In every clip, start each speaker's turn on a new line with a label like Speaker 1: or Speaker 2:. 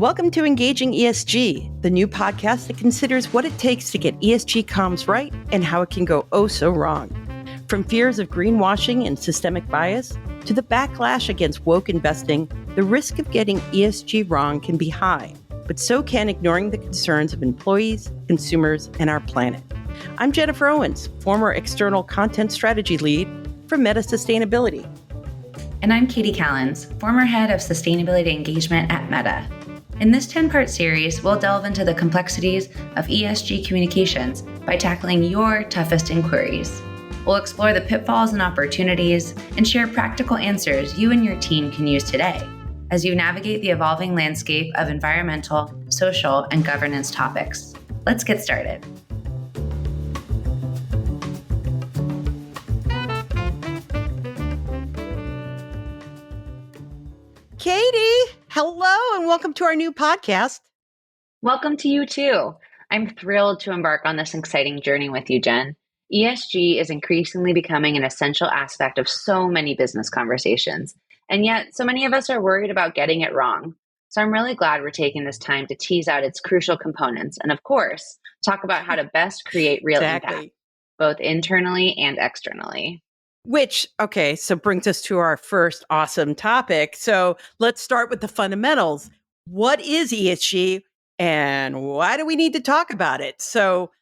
Speaker 1: Welcome to Engaging ESG, the new podcast that considers what it takes to get ESG comms right and how it can go oh so wrong. From fears of greenwashing and systemic bias to the backlash against woke investing, the risk of getting ESG wrong can be high, but so can ignoring the concerns of employees, consumers, and our planet. I'm Jennifer Owens, former external content strategy lead for Meta Sustainability.
Speaker 2: And I'm Kati Kallins, former head of sustainability engagement at Meta. In this 10-part series, we'll delve into the complexities of ESG communications by tackling your toughest inquiries. We'll explore the pitfalls and opportunities and share practical answers you and your team can use today as you navigate the evolving landscape of environmental, social, and governance topics. Let's get started.
Speaker 1: Kati, hello and welcome to our new podcast.
Speaker 2: Welcome to you too. I'm thrilled to embark on this exciting journey with you, Jen. ESG is increasingly becoming an essential aspect of so many business conversations, and yet so many of us are worried about getting it wrong. So I'm really glad we're taking this time to tease out its crucial components and, of course, talk about how to best create real impact, both internally and externally.
Speaker 1: Which, okay, so brings us to our first awesome topic. So let's start with the fundamentals. What is ESG and why do we need to talk about it? So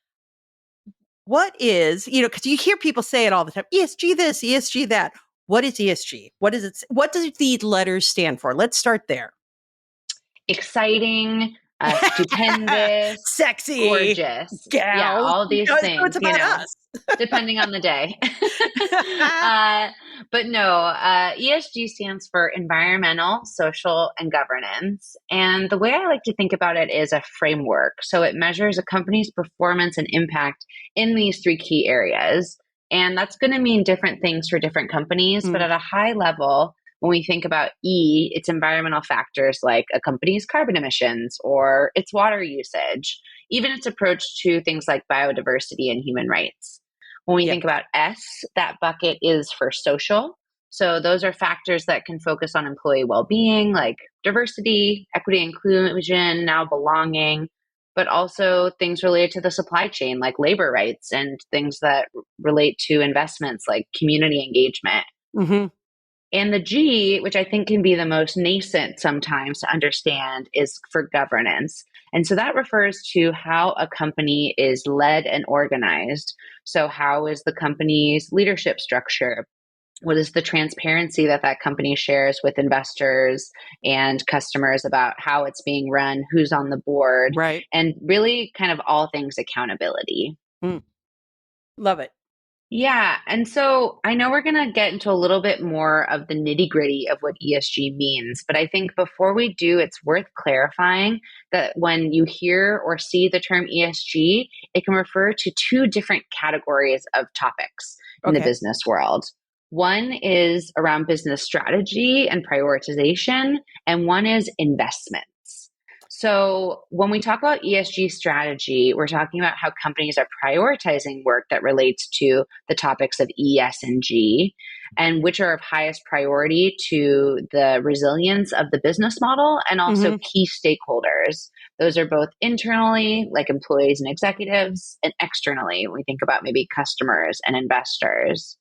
Speaker 1: what is, because you hear people say it all the time, ESG this, ESG that. What is ESG? What is it? What does these letters stand for? Let's start there.
Speaker 2: Exciting, stupendous,
Speaker 1: sexy,
Speaker 2: gorgeous.
Speaker 1: Gal.
Speaker 2: Yeah, all these things,
Speaker 1: it's about us.
Speaker 2: Depending on the day. But no, ESG stands for environmental, social, and governance. And the way I like to think about it is a framework. So it measures a company's performance and impact in these three key areas. And that's going to mean different things for different companies. But at a high level, when we think about E, it's environmental factors like a company's carbon emissions or its water usage, even its approach to things like biodiversity and human rights. When we think about S, that bucket is for social. So those are factors that can focus on employee well-being, like diversity, equity, inclusion, now belonging, but also things related to the supply chain, like labor rights and things that relate to investments like community engagement. Mm-hmm. And the G, which I think can be the most nascent sometimes to understand, is for governance. And so that refers to how a company is led and organized. So how is the company's leadership structure? What is the transparency that company shares with investors and customers about how it's being run, who's on the board,
Speaker 1: right? And
Speaker 2: really kind of all things accountability.
Speaker 1: Love it.
Speaker 2: Yeah. And so I know we're going to get into a little bit more of the nitty gritty of what ESG means, but I think before we do, it's worth clarifying that when you hear or see the term ESG, it can refer to two different categories of topics in the business world. One is around business strategy and prioritization, and one is investments. So when we talk about ESG strategy, we're talking about how companies are prioritizing work that relates to the topics of E, S, and G, and which are of highest priority to the resilience of the business model and also key stakeholders. Those are both internally, like employees and executives, and externally, when we think about maybe customers and investors.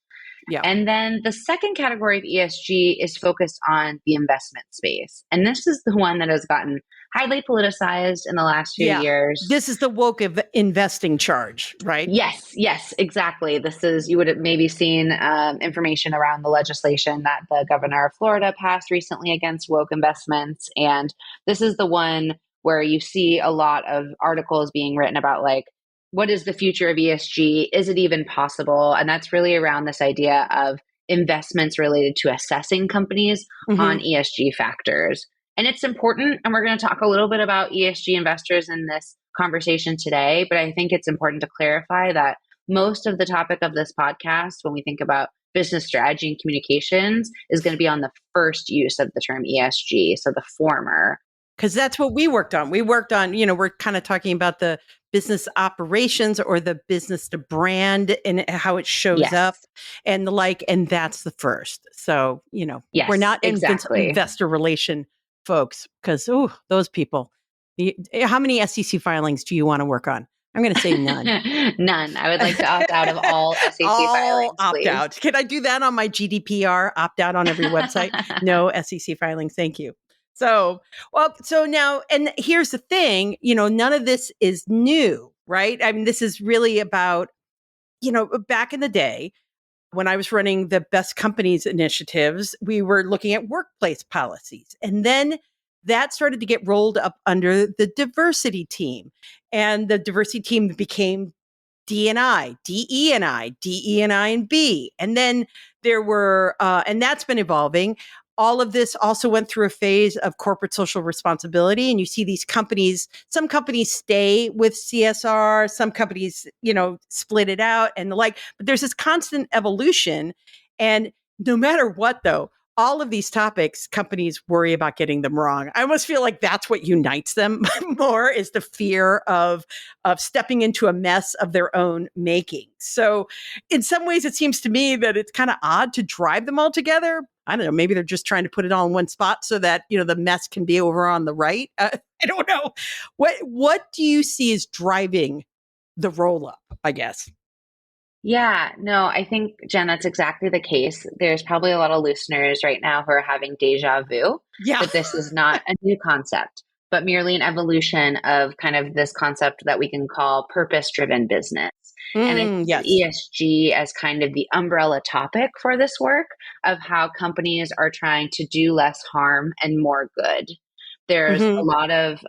Speaker 2: Yeah. And then the second category of ESG is focused on the investment space. And this is the one that has gotten highly politicized in the last few years.
Speaker 1: This is the woke investing charge, right?
Speaker 2: Yes, exactly. This is, you would have maybe seen information around the legislation that the governor of Florida passed recently against woke investments. And this is the one where you see a lot of articles being written about like, what is the future of ESG? Is it even possible? And that's really around this idea of investments related to assessing companies on ESG factors. And it's important, and we're going to talk a little bit about ESG investors in this conversation today, but I think it's important to clarify that most of the topic of this podcast, when we think about business strategy and communications, is going to be on the first use of the term ESG, so the former.
Speaker 1: Because that's what we worked on. We worked on, we're kind of talking about the business operations or the business to brand and how it shows up and the like, and that's the first. So, we're not investor relation folks, because, those people. How many SEC filings do you want to work on? I'm going to say none.
Speaker 2: None. I would like to opt out of all SEC
Speaker 1: All
Speaker 2: filings,
Speaker 1: opt
Speaker 2: please.
Speaker 1: out. Can I do that on my GDPR? Opt out on every website? No SEC filings. Thank you. So now, and here's the thing, none of this is new, right? I mean, this is really about, back in the day, when I was running the Best Companies initiatives, we were looking at workplace policies. And then that started to get rolled up under the diversity team. And the diversity team became D&I, DE&I, DE&I and B. And then there were, and that's been evolving. All of this also went through a phase of corporate social responsibility. And you see these companies, some companies stay with CSR, some companies, split it out and the like. But there's this constant evolution. And no matter what, though, all of these topics, companies worry about getting them wrong. I almost feel like that's what unites them more, is the fear of stepping into a mess of their own making. So in some ways, it seems to me that it's kind of odd to drive them all together. I don't know, maybe they're just trying to put it all in one spot so that, the mess can be over on the right. I don't know. What do you see as driving the roll up, I guess?
Speaker 2: Yeah, no, I think, Jen, that's exactly the case. There's probably a lot of listeners right now who are having deja vu,
Speaker 1: Yeah.
Speaker 2: that this is not a new concept, but merely an evolution of kind of this concept that we can call purpose-driven business. And I think
Speaker 1: Yes.
Speaker 2: ESG as kind of the umbrella topic for this work of how companies are trying to do less harm and more good. There's a lot of,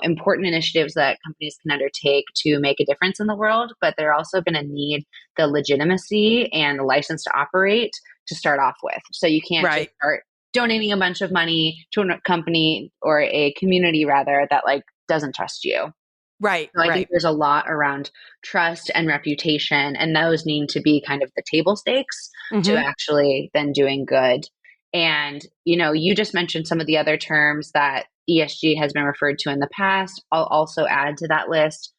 Speaker 2: important initiatives that companies can undertake to make a difference in the world, but they're also going to need the legitimacy and the license to operate to start off with. So you can't just start donating a bunch of money to a company or a community, rather, that doesn't trust you.
Speaker 1: Right.
Speaker 2: So I think there's a lot around trust and reputation, and those need to be kind of the table stakes to actually then doing good. And, you just mentioned some of the other terms that ESG has been referred to in the past. I'll also add to that list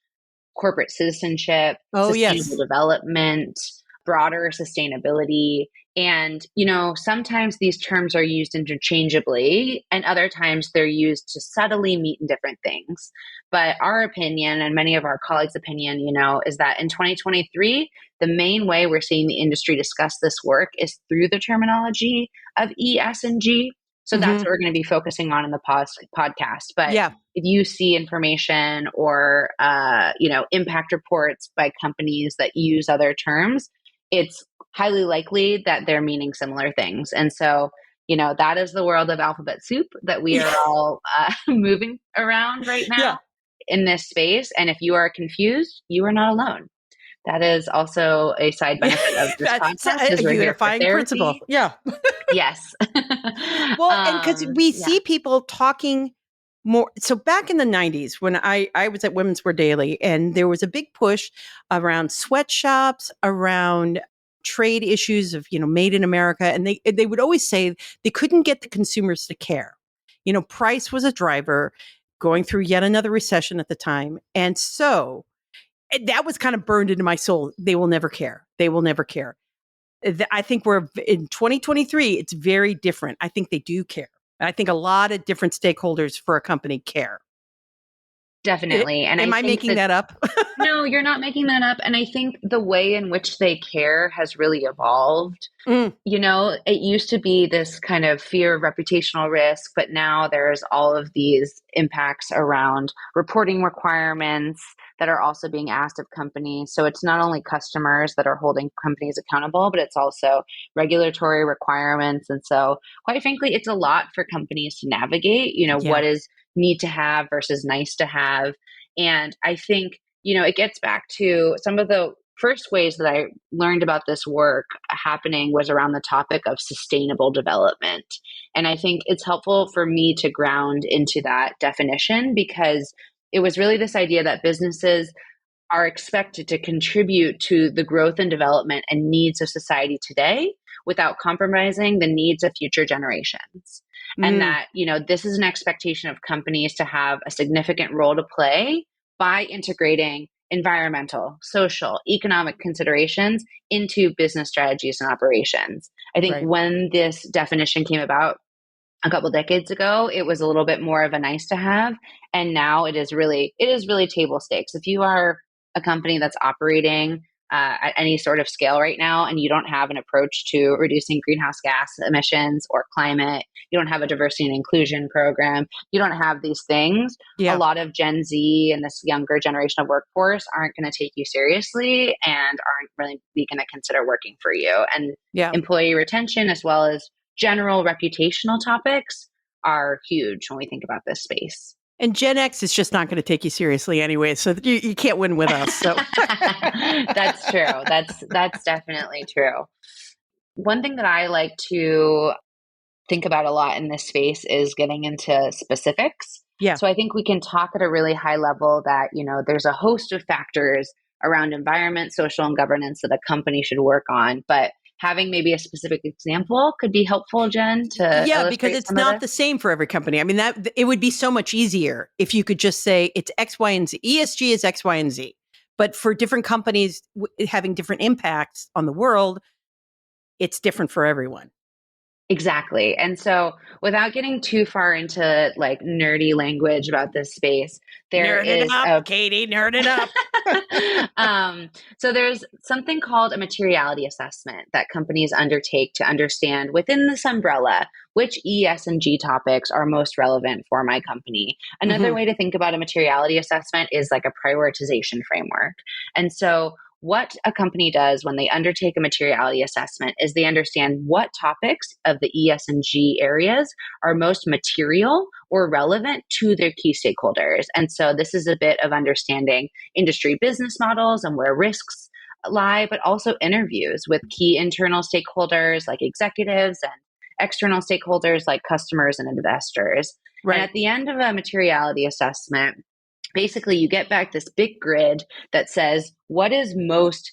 Speaker 2: corporate citizenship, sustainable development, broader sustainability. And, sometimes these terms are used interchangeably, and other times they're used to subtly mean different things. But our opinion, and many of our colleagues' opinion, is that in 2023, the main way we're seeing the industry discuss this work is through the terminology of ES and G. So that's what we're going to be focusing on in the podcast. But if you see information or, impact reports by companies that use other terms, it's highly likely that they're meaning similar things. And so, that is the world of alphabet soup that we are all moving around right now in this space. And if you are confused, you are not alone. That is also a side benefit of this podcast.
Speaker 1: A unifying principle. Yeah.
Speaker 2: Yes.
Speaker 1: Well, and because we see people talking more. So back in the 90s, when I was at Women's Wear Daily, and there was a big push around sweatshops, around trade issues of, made in America. And they would always say they couldn't get the consumers to care. Price was a driver, going through yet another recession at the time. And so that was kind of burned into my soul. They will never care. They will never care. I think we're in 2023. It's very different. I think they do care. I think a lot of different stakeholders for a company care.
Speaker 2: Definitely. And
Speaker 1: am I making that up?
Speaker 2: No, you're not making that up. And I think the way in which they care has really evolved. It used to be this kind of fear of reputational risk, but now there's all of these impacts around reporting requirements that are also being asked of companies. So it's not only customers that are holding companies accountable, but it's also regulatory requirements. And so, quite frankly, it's a lot for companies to navigate, what is need to have versus nice to have. And I think, it gets back to some of the first ways that I learned about this work happening was around the topic of sustainable development. And I think it's helpful for me to ground into that definition, because it was really this idea that businesses are expected to contribute to the growth and development and needs of society today without compromising the needs of future generations. And that, this is an expectation of companies to have a significant role to play by integrating environmental, social, economic considerations into business strategies and operations. I think when this definition came about, a couple decades ago, it was a little bit more of a nice to have. And now it is really table stakes. If you are a company that's operating at any sort of scale right now, and you don't have an approach to reducing greenhouse gas emissions or climate, you don't have a diversity and inclusion program, you don't have these things, a
Speaker 1: Yeah.
Speaker 2: lot of Gen Z and this younger generation of workforce aren't going to take you seriously and aren't really going to consider working for you. And
Speaker 1: Yeah.
Speaker 2: employee retention, as well as general reputational topics, are huge when we think about this space.
Speaker 1: And Gen X is just not going to take you seriously anyway, so you can't win with us. So
Speaker 2: That's true. That's definitely true. One thing that I like to think about a lot in this space is getting into specifics.
Speaker 1: Yeah.
Speaker 2: So I think we can talk at a really high level that, there's a host of factors around environment, social, and governance that a company should work on. But having maybe a specific example could be helpful, Jen, to
Speaker 1: because it's not the same for every company. I mean, that it would be so much easier if you could just say it's X, Y, and Z. ESG is X, Y, and Z. But for different companies having different impacts on the world, it's different for everyone.
Speaker 2: Exactly. And so without getting too far into like nerdy language about this space,
Speaker 1: Katie, nerd it up.
Speaker 2: So there's something called a materiality assessment that companies undertake to understand within this umbrella which ES&G topics are most relevant for my company. Another way to think about a materiality assessment is like a prioritization framework. And so what a company does when they undertake a materiality assessment is they understand what topics of the ES&G areas are most material or relevant to their key stakeholders. And so this is a bit of understanding industry business models and where risks lie, but also interviews with key internal stakeholders like executives and external stakeholders like customers and investors.
Speaker 1: Right.
Speaker 2: And at the end of a materiality assessment, basically, you get back this big grid that says what is most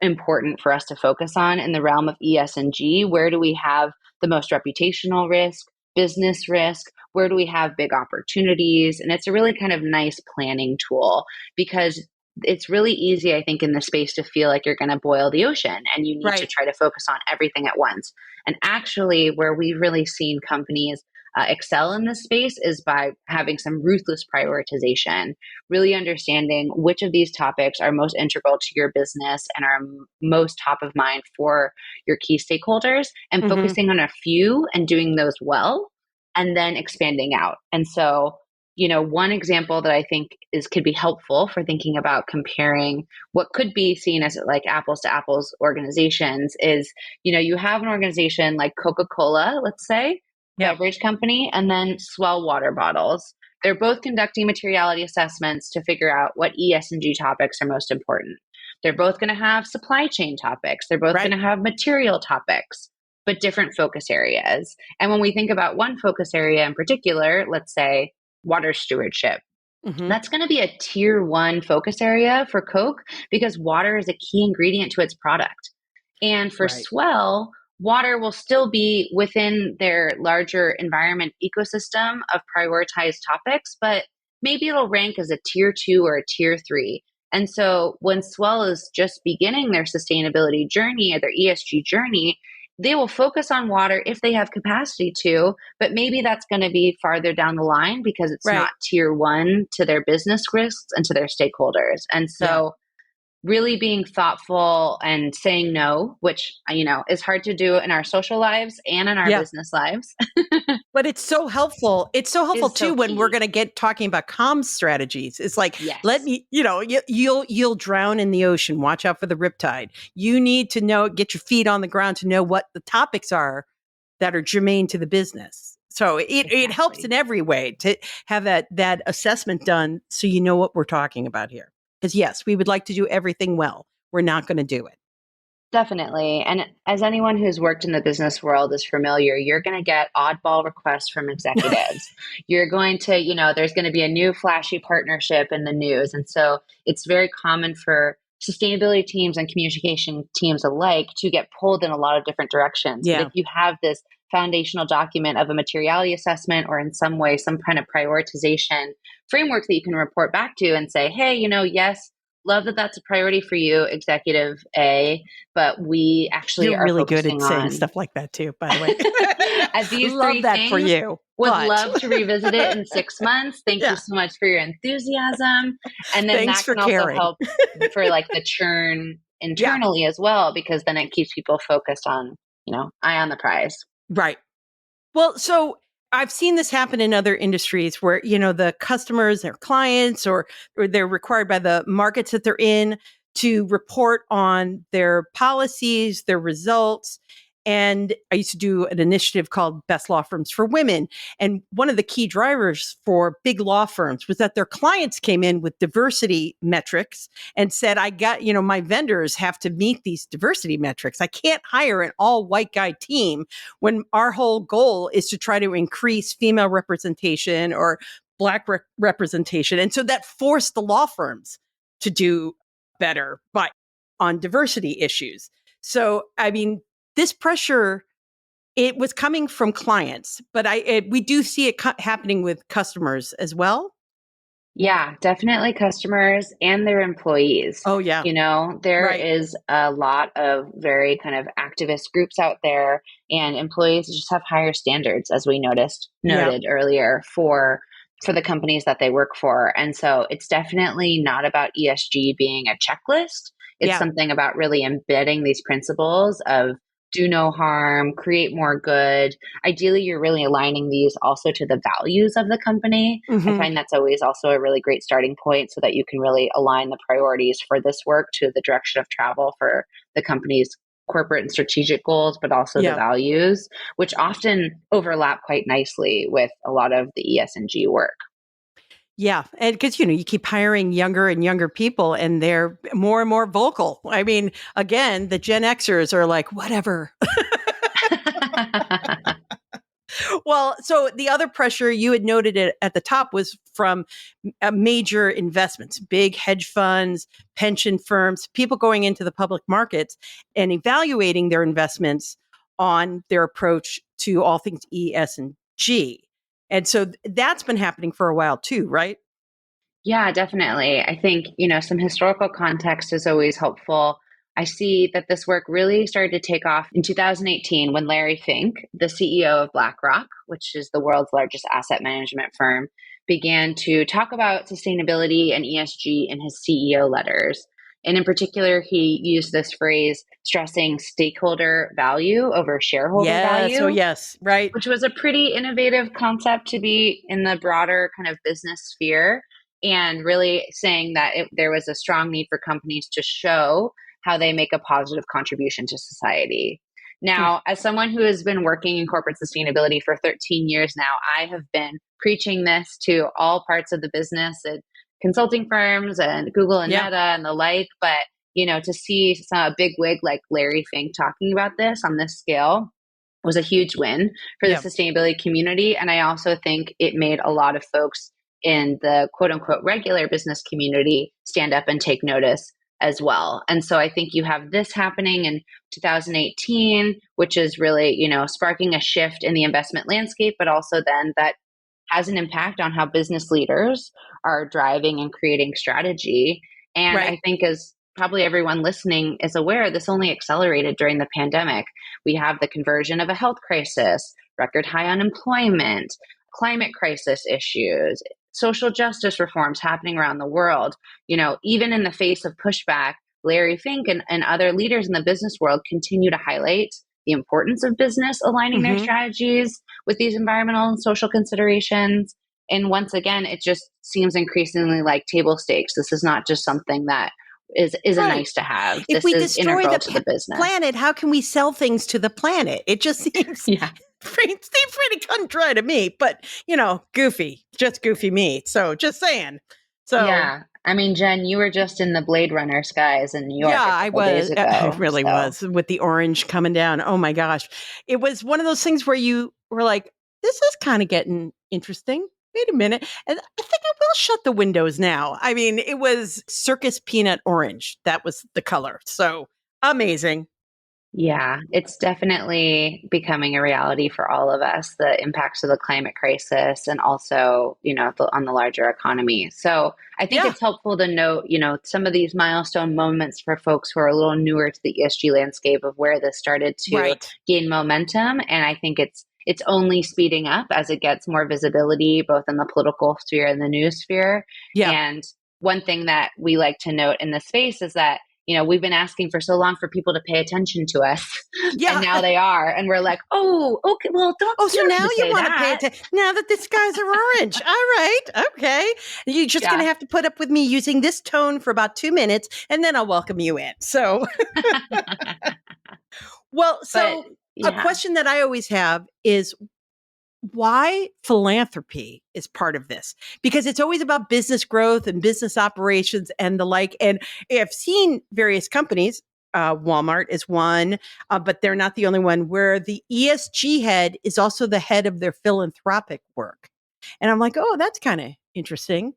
Speaker 2: important for us to focus on in the realm of ES&G. Where do we have the most reputational risk, business risk? Where do we have big opportunities? And it's a really kind of nice planning tool because it's really easy, I think, in this space to feel like you're going to boil the ocean and you need to try to focus on everything at once. And actually, where we've really seen companies excel in this space is by having some ruthless prioritization, really understanding which of these topics are most integral to your business and are most top of mind for your key stakeholders, and focusing on a few and doing those well, and then expanding out. And so, one example that I think could be helpful for thinking about comparing what could be seen as like apples to apples organizations is, you have an organization like Coca-Cola, let's say, beverage company, and then Swell water bottles. They're both conducting materiality assessments to figure out what ES&G topics are most important. They're both going to have supply chain topics. They're both going to have material topics, but different focus areas. And when we think about one focus area in particular, let's say water stewardship, that's going to be a tier 1 focus area for Coke because water is a key ingredient to its product. And for Swell, water will still be within their larger environment ecosystem of prioritized topics, but maybe it'll rank as a tier 2 or a tier 3. And so when Swell is just beginning their sustainability journey or their ESG journey, they will focus on water if they have capacity to, but maybe that's going to be farther down the line because it's not tier 1 to their business risks and to their stakeholders. And so really being thoughtful and saying no, which, is hard to do in our social lives and in our business lives.
Speaker 1: But it's so helpful. It's so helpful too when we're going to get talking about comms strategies. It's like, let me, you'll drown in the ocean. Watch out for the riptide. You need to know, get your feet on the ground to know what the topics are that are germane to the business. So it helps in every way to have that assessment done so you know what we're talking about here. Because yes, we would like to do everything well. We're not going to do it.
Speaker 2: Definitely. And as anyone who's worked in the business world is familiar, you're going to get oddball requests from executives. You're going to, there's going to be a new flashy partnership in the news. And so it's very common for sustainability teams and communication teams alike to get pulled in a lot of different directions. But if you have this foundational document of a materiality assessment or in some way, some kind of prioritization framework that you can report back to and say, hey, yes, love that that's a priority for you, Executive A, but we actually
Speaker 1: You're
Speaker 2: are
Speaker 1: really good
Speaker 2: focusing
Speaker 1: at saying
Speaker 2: on
Speaker 1: stuff like that too, by the way.
Speaker 2: at these
Speaker 1: Love
Speaker 2: three
Speaker 1: that for
Speaker 2: things.
Speaker 1: you.
Speaker 2: Would
Speaker 1: But
Speaker 2: love to revisit it in 6 months. Thank you
Speaker 1: yeah,
Speaker 2: so much for your enthusiasm. And then
Speaker 1: thanks
Speaker 2: that
Speaker 1: for
Speaker 2: can also
Speaker 1: caring.
Speaker 2: help for like the churn
Speaker 1: Yeah,
Speaker 2: internally as well, because then it keeps people focused on, eye on the prize.
Speaker 1: right. Well, so I've seen this happen in other industries where, the customers, their clients, or they're required by the markets that they're in to report on their policies, their results. And I used to do an initiative called Best Law Firms for Women. And one of the key drivers for big law firms was that their clients came in with diversity metrics and said, I got, my vendors have to meet these diversity metrics. I can't hire an all white guy team when our whole goal is to try to increase female representation or Black representation. And so that forced the law firms to do better on diversity issues. So, I mean, this pressure, it was coming from clients, but we do see it happening with customers as well.
Speaker 2: Yeah, definitely customers and their employees.
Speaker 1: Oh, yeah.
Speaker 2: There
Speaker 1: Right.
Speaker 2: is a lot of very kind of activist groups out there, and employees just have higher standards, as we
Speaker 1: Yeah.
Speaker 2: noted earlier, for the companies that they work for. And so it's definitely not about ESG being a checklist. It's
Speaker 1: Yeah.
Speaker 2: something about really embedding these principles of do no harm, create more good. Ideally, you're really aligning these also to the values of the company. I
Speaker 1: Hmm.
Speaker 2: find that's always also a really great starting point so that you can really align the priorities for this work to the direction of travel for the company's corporate and strategic goals, but also the
Speaker 1: Yeah.
Speaker 2: values, which often overlap quite nicely with a lot of the ES&G work.
Speaker 1: Yeah. And because, you keep hiring younger and younger people and they're more and more vocal. I mean, again, the Gen Xers are like, whatever. Well, so the other pressure you had noted it at the top was from major investments, big hedge funds, pension firms, people going into the public markets and evaluating their investments on their approach to all things ES and G. And so that's been happening for a while too, right?
Speaker 2: Yeah, definitely. I think, some historical context is always helpful. I see that this work really started to take off in 2018 when Larry Fink, the CEO of BlackRock, which is the world's largest asset management firm, began to talk about sustainability and ESG in his CEO letters. And in particular, he used this phrase stressing stakeholder value over shareholder
Speaker 1: Yes. Oh,
Speaker 2: value,
Speaker 1: yes. Right.
Speaker 2: which was a pretty innovative concept to be in the broader kind of business sphere, and really saying that there was a strong need for companies to show how they make a positive contribution to society.
Speaker 1: Mm.
Speaker 2: Now, as someone who has been working in corporate sustainability for 13 years now, I have been preaching this to all parts of the business and consulting firms and Google and
Speaker 1: Yeah.
Speaker 2: Meta and the like. But, to see a big wig like Larry Fink talking about this on this scale was a huge win for the
Speaker 1: Yeah.
Speaker 2: sustainability community. And I also think it made a lot of folks in the quote unquote regular business community stand up and take notice as well. And so I think you have this happening in 2018, which is really, sparking a shift in the investment landscape, but also then that has an impact on how business leaders are driving and creating strategy. And
Speaker 1: Right.
Speaker 2: I think, as probably everyone listening is aware, this only accelerated during the pandemic. We have the conversion of a health crisis, record high unemployment, climate crisis issues, social justice reforms happening around the world. Even in the face of pushback, Larry Fink and other leaders in the business world continue to highlight the importance of business aligning their
Speaker 1: Hmm.
Speaker 2: strategies with these environmental and social considerations. And once again, it just seems increasingly like table stakes. This is not just something that is a
Speaker 1: Right.
Speaker 2: nice to have.
Speaker 1: If
Speaker 2: This
Speaker 1: we
Speaker 2: is
Speaker 1: destroy the
Speaker 2: integral to the business.
Speaker 1: planet, how can we sell things to the planet? It just seems
Speaker 2: Yeah.
Speaker 1: pretty cut and dry to me, but goofy, just goofy me. So just saying. So
Speaker 2: Yeah. I mean, Jen, you were just in the Blade Runner skies in New
Speaker 1: yeah,
Speaker 2: York a
Speaker 1: I
Speaker 2: couple days
Speaker 1: was. I
Speaker 2: ago.
Speaker 1: really
Speaker 2: So
Speaker 1: was with the orange coming down. Oh my gosh. It was one of those things where you were like, this is kind of getting interesting. Wait a minute. And I think I will shut the windows now. I mean, it was circus peanut orange. That was the color. So amazing.
Speaker 2: Yeah, it's definitely becoming a reality for all of us, the impacts of the climate crisis and also, on the larger economy. So I think
Speaker 1: Yeah,
Speaker 2: it's helpful to note, some of these milestone moments for folks who are a little newer to the ESG landscape of where this started to
Speaker 1: right.
Speaker 2: gain momentum. And I think it's only speeding up as it gets more visibility, both in the political sphere and the news sphere.
Speaker 1: Yeah,
Speaker 2: And one thing that we like to note in this space is that we've been asking for so long for people to pay attention to us, and
Speaker 1: yeah.
Speaker 2: now they are, and we're like, oh, okay, well,
Speaker 1: Oh,
Speaker 2: you
Speaker 1: so
Speaker 2: don't
Speaker 1: now
Speaker 2: need to
Speaker 1: you
Speaker 2: say
Speaker 1: want to pay
Speaker 2: that.
Speaker 1: attention now that the skies are orange. All right. Okay. You're just going
Speaker 2: Yeah,
Speaker 1: to have to put up with me using this tone for about 2 minutes and then I'll welcome you in. So, well,
Speaker 2: but
Speaker 1: so a
Speaker 2: yeah,
Speaker 1: question that I always have is why philanthropy is part of this? Because it's always about business growth and business operations and the like. And I've seen various companies, Walmart is one, but they're not the only one, where the ESG head is also the head of their philanthropic work. And I'm like, oh, that's kind of interesting.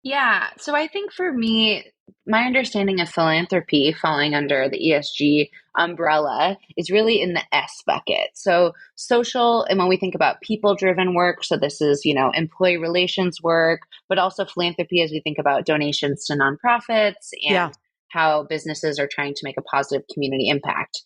Speaker 2: yeah. So I think for me, my understanding of philanthropy falling under the ESG umbrella is really in the S bucket. So social, and when we think about people driven work, so this is, employee relations work, but also philanthropy as we think about donations to nonprofits
Speaker 1: Yeah.
Speaker 2: and how businesses are trying to make a positive community impact.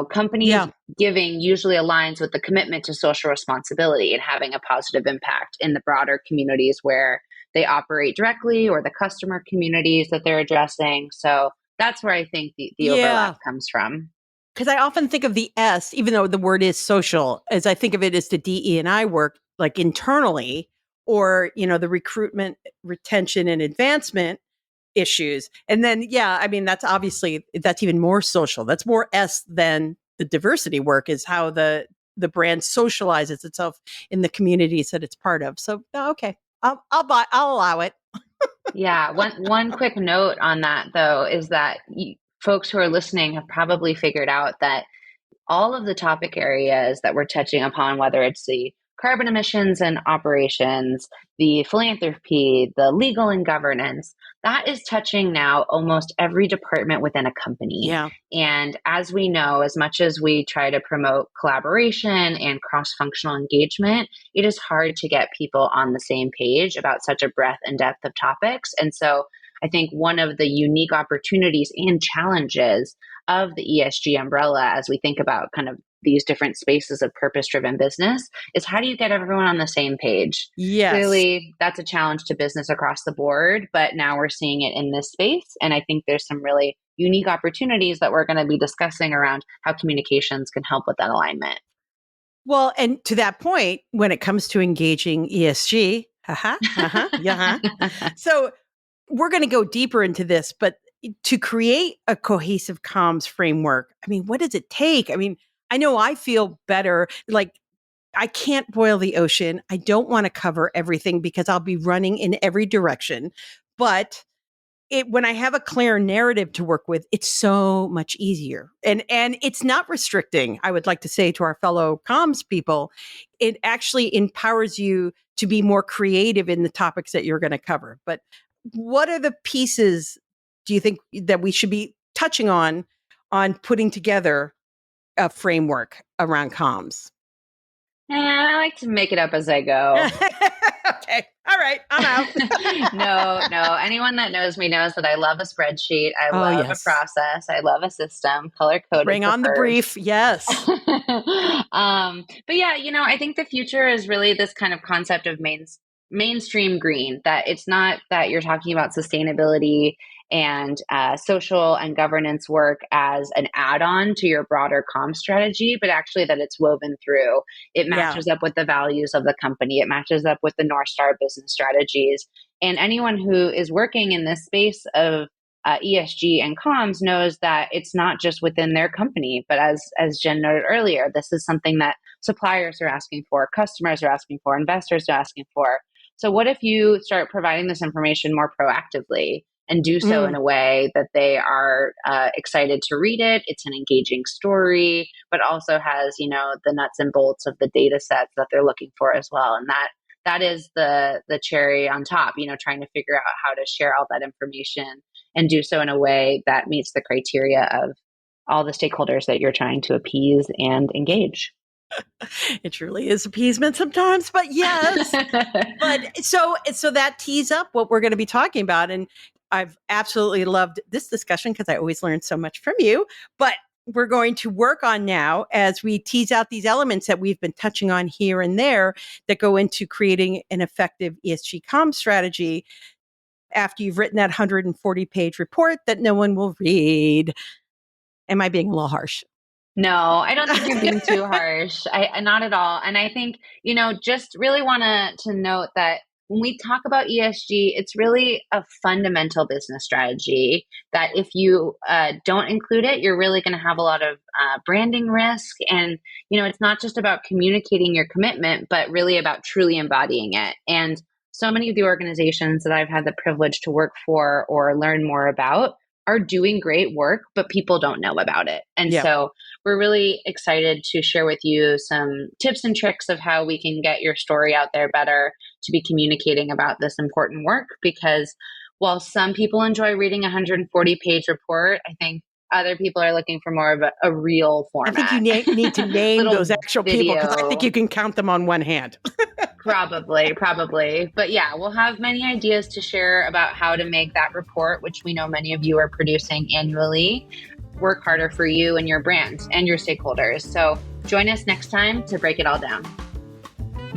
Speaker 2: Companies
Speaker 1: Yeah.
Speaker 2: giving usually aligns with the commitment to social responsibility and having a positive impact in the broader communities where they operate directly or the customer communities that they're addressing. So that's where I think the overlap
Speaker 1: Yeah.
Speaker 2: comes from.
Speaker 1: Because I often think of the S, even though the word is social, as I think of it as the DE and I work like internally, or the recruitment, retention, and advancement issues. And then, yeah, I mean, that's even more social. That's more S than the diversity work is how the brand socializes itself in the communities that it's part of. So, okay, I'll allow it.
Speaker 2: Yeah, one quick note on that though is that folks who are listening have probably figured out that all of the topic areas that we're touching upon, whether it's the carbon emissions and operations, the philanthropy, the legal and governance, that is touching now almost every department within a company.
Speaker 1: Yeah.
Speaker 2: And as we know, as much as we try to promote collaboration and cross functional engagement, it is hard to get people on the same page about such a breadth and depth of topics. And so I think one of the unique opportunities and challenges of the ESG umbrella as we think about kind of these different spaces of purpose driven business is how do you get everyone on the same page?
Speaker 1: Yes.
Speaker 2: Clearly, that's a challenge to business across the board, but now we're seeing it in this space. And I think there's some really unique opportunities that we're going to be discussing around how communications can help with that alignment.
Speaker 1: Well, and to that point, when it comes to engaging ESG, yeah. So we're going to go deeper into this, but to create a cohesive comms framework, I mean, what does it take? I mean, I know I feel better. Like, I can't boil the ocean. I don't want to cover everything because I'll be running in every direction. But when I have a clear narrative to work with, it's so much easier. And it's not restricting, I would like to say to our fellow comms people. It actually empowers you to be more creative in the topics that you're going to cover. But what are the pieces do you think that we should be touching on putting together a framework around comms?
Speaker 2: And I like to make it up as I go.
Speaker 1: Okay. All right. I'm out.
Speaker 2: No. Anyone that knows me knows that I love a spreadsheet. I
Speaker 1: Oh,
Speaker 2: love a
Speaker 1: yes.
Speaker 2: process. I love a system, color coded,
Speaker 1: Bring on the
Speaker 2: preferred.
Speaker 1: brief. Yes.
Speaker 2: But yeah, I think the future is really this kind of concept of mainstream green, that it's not that you're talking about sustainability and social and governance work as an add-on to your broader comm strategy, but actually that it's woven through. It
Speaker 1: Yeah.
Speaker 2: matches up with the values of the company. It matches up with the North Star business strategies. And anyone who is working in this space of ESG and comms knows that it's not just within their company, but as Jen noted earlier, this is something that suppliers are asking for, customers are asking for, investors are asking for. So what if you start providing this information more proactively and do so in
Speaker 1: Mm.
Speaker 2: a way that they are excited to read it? It's an engaging story, but also has the nuts and bolts of the data sets that they're looking for as well. And that is the cherry on top. Trying to figure out how to share all that information and do so in a way that meets the criteria all the stakeholders that you're trying to appease and engage.
Speaker 1: It truly is appeasement sometimes, but yes. But so that tees up what we're going to be talking about. And I've absolutely loved this discussion because I always learn so much from you. But we're going to work on now as we tease out these elements that we've been touching on here and there that go into creating an effective ESG comm strategy after you've written that 140-page report that no one will read. Am I being a little harsh?
Speaker 2: No, I don't think you're being too harsh. Not at all. And I think, just really want to note that when we talk about ESG, it's really a fundamental business strategy that if you don't include it, you're really going to have a lot of branding risk. And, it's not just about communicating your commitment, but really about truly embodying it. And so many of the organizations that I've had the privilege to work for or learn more about are doing great work, but people don't know about it. And so we're really excited to share with you some tips and tricks of how we can get your story out there better to be communicating about this important work. Because while some people enjoy reading a 140-page report, I think other people are looking for more of a real format.
Speaker 1: I think you need to name those actual people because I think you can count them on one hand.
Speaker 2: Probably. But yeah, we'll have many ideas to share about how to make that report, which we know many of you are producing annually, work harder for you and your brand and your stakeholders. So join us next time to break it all down.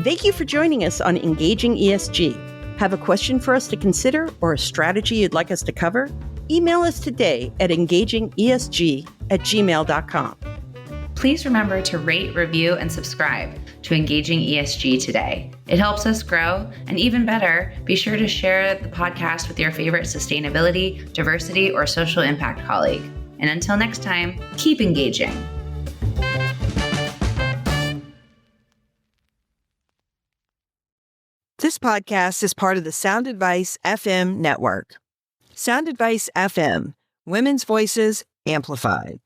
Speaker 1: Thank you for joining us on Engaging ESG. Have a question for us to consider or a strategy you'd like us to cover? Email us today at engagingesg@gmail.com.
Speaker 3: Please remember to rate, review, and subscribe to Engaging ESG today. It helps us grow, and even better, be sure to share the podcast with your favorite sustainability, diversity, or social impact colleague. And until next time, keep engaging.
Speaker 4: This podcast is part of the Sound Advice FM network. Sound Advice FM, women's voices amplified.